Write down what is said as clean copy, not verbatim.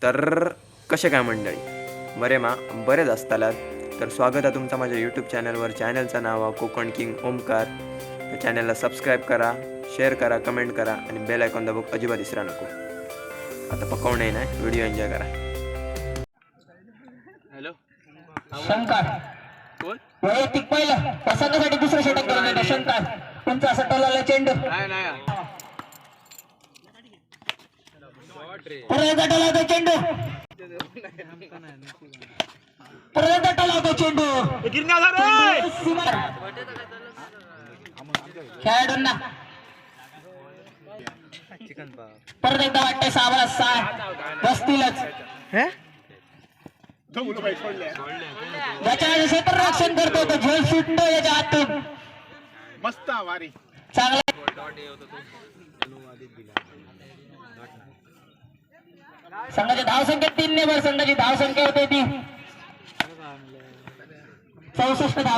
तर कसे काय मंडळी बरे मा बरेच असतालात. तर स्वागत आहे तुमचं माझ्या यूट्यूब चॅनलवर. चॅनलचं नाव आहे कोकण किंग ओमकार. त्या चॅनलला सबस्क्राईब करा, शेअर करा, कमेंट करा आणि बेल आयकॉन दाबूक अजिबात विसरा नको. आता पकवणे नाही, व्हिडिओ एन्जॉय करा. हॅलो शंकर कोण? वैयक्तिक पहिलं पसंतीसाठी दुसरं षटक करून येतो शंकर. तुमचा असा टोलाला चेंडू परत टोलावतो चेंडू परत टोलावतो चेंडू खेळाडूंना परत एकदा वाटते 6 बसतीलच. ज्याच्या क्षेत्ररक्षण करतो तो झेल सुटतो याच्या हातून. मस्त वारी चांगला संघाची धावसंख्या 3 ने वर संघाची धावसंख्या होते ती 64 धाव.